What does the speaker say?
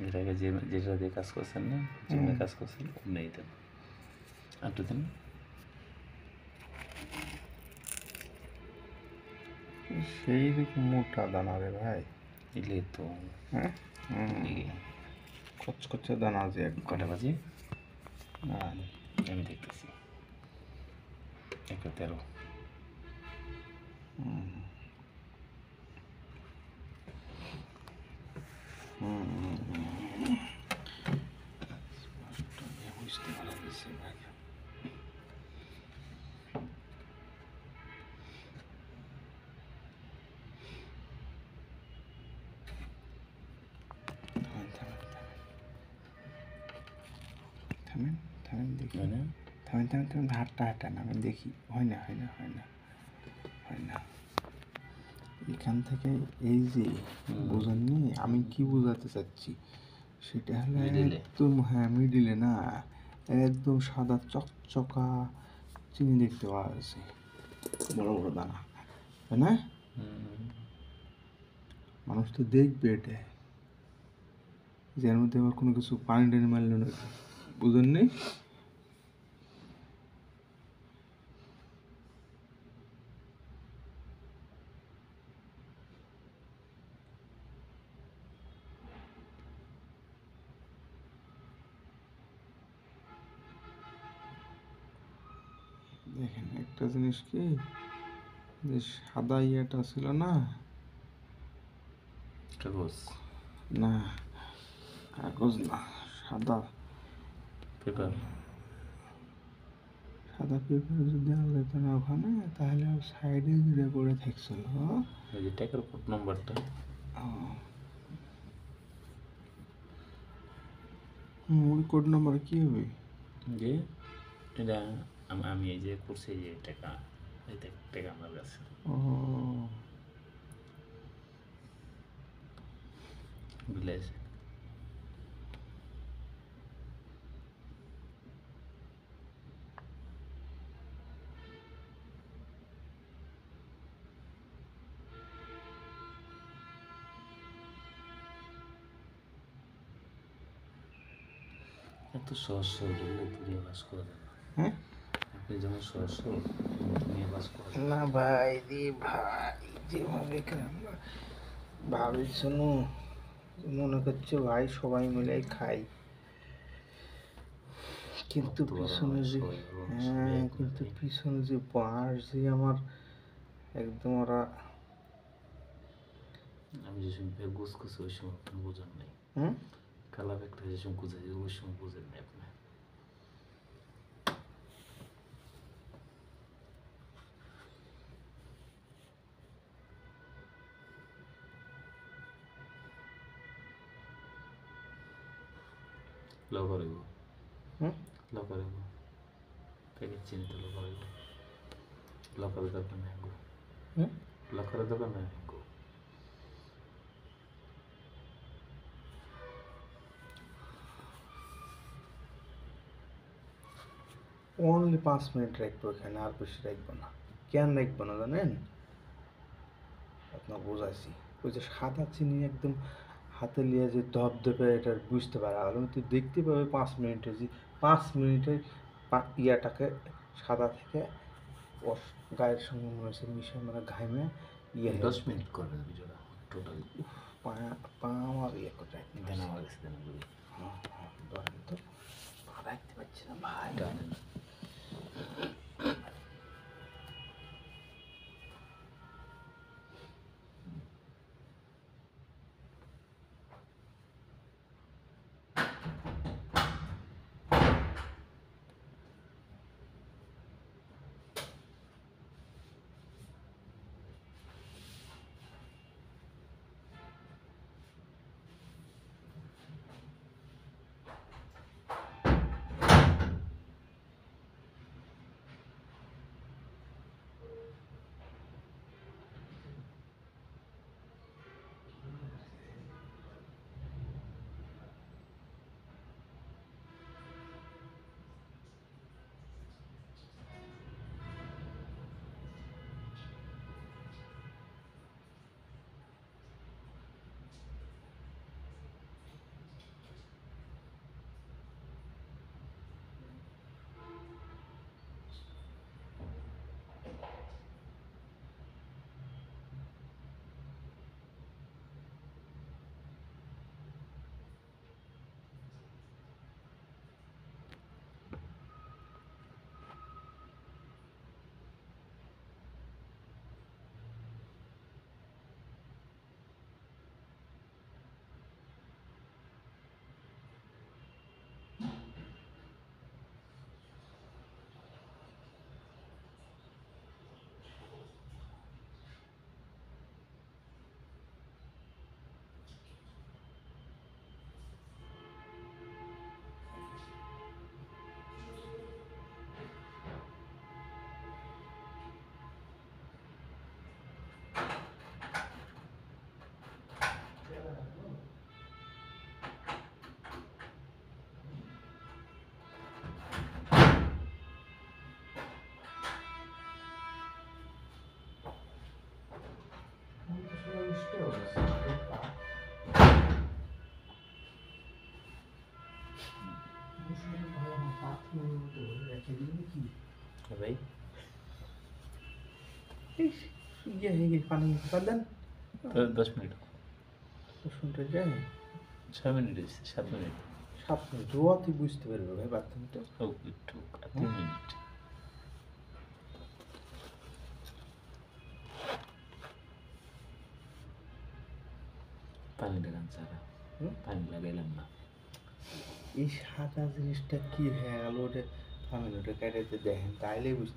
এর আগে যেটা দিয়ে কাজ করছেন না, যেমনি কাজ করছেন অমনি দেন। একটু দেন। সেই রকম মোটা দানা রে ভাই। এলে তো হ্যাঁ কচকচে দানা যে এক কটা বাজে না আমি দেখতেছি 1:13। বুঝতে পারা গেছে ভাই। থামেন থামেন দেখি না থামেন থামেন থামেন হাটটা হাঁটান আমি দেখি হয় না হয় না হয় না হয় না এখান থেকে এই যে বোঝেননি আমি কি বোঝাতে চাচ্ছি সেটা হলো একদম হ্যাঁ মিডিলে না একদম সাদা চকচকা চিনি দেখতে পাওয়া যাচ্ছে বড় বড় দানা তাই না মানুষ তো দেখবে এটা যার মধ্যে আবার কোনো কিছু পানি টানি মারল না বুঝেননি দেখেন একটা জিনিস কি যে সাদা ইয়েটা ছিল না কাগজ না কাগজ না সাদা পেপার সাদা পেপার যদি দেওয়া যেত না ওখানে তাহলে সাইডে যদি পড়ে থাকছিল এই যে ট্যাকের কোড নাম্বারটা ওই কোড নাম্বার কি হবে যে এটা আমি এই যে করছি এই যে টাকা এই টাকা আমার কাছে ও ভিলেজ এত সহজ সরল নিয়ে বাস করা যায় না। হ্যাঁ আপনি যেমন সহজ সরল নিয়ে বাস করা যায় না ভাই রে ভাই যেভাবে ভাবি শোনো মনে করছে ভাই সবাই মিলে খাই কিন্তু পিছনে যে হ্যাঁ কিন্তু পিছনে যে বাঁশ যে আমার একদম ওরা আমি যে সময় ব্যাগ গোছ করছি ওই সময় আপনি বোঝেন নাই কালা ব্যাগটা যে সময় গুছাই ওই সময় বোঝেন নাই আপনি লকার হইব লকার হইব প্যাকেট চিনি তো লকার হইব লকারের দোকান নাই গো লকারের দোকান নাই গো অনলি 5 মিনিট রাখবো এখানে আর বেশি রাখবো না কেন রাখবো না জানেন আপনার বোঝাইছি ওই যে সাদা চিনি একদম হাতে নিয়ে যে ধপধপে এটা বুঝতে পারে আর তো দেখতে পাবে 5 মিনিটে যে 5 মিনিটে ইয়াটাকে সাদা থেকে গায়ের সঙ্গে মনে হচ্ছে মিশে মানে ঘাইমে ইয়ে 10 মিনিট করবে ভিডিওটা টোটাল পা আমার ইয়ে করে দেন আমার কাছে দেন হ্যাঁ ধরেন তো পা রাখতে পারছি না ভাই ইয়ে হয়ে গেছে পানি পারলেন 10 মিনিট শুনতে যাই 6 মিনিট হয়েছে 7 মিনিট 7 মিনিট রোয়া তুই বুঝতে পারবে ভাই বাথরুম তো একটু 3 মিনিট পানি লাগান স্যার পানি লাগাইলাম না এই সাদা জিনিসটা কি হয়ে গেল ওটা আমি ওটা কেটে দেখেন তাইলেই বুঝতে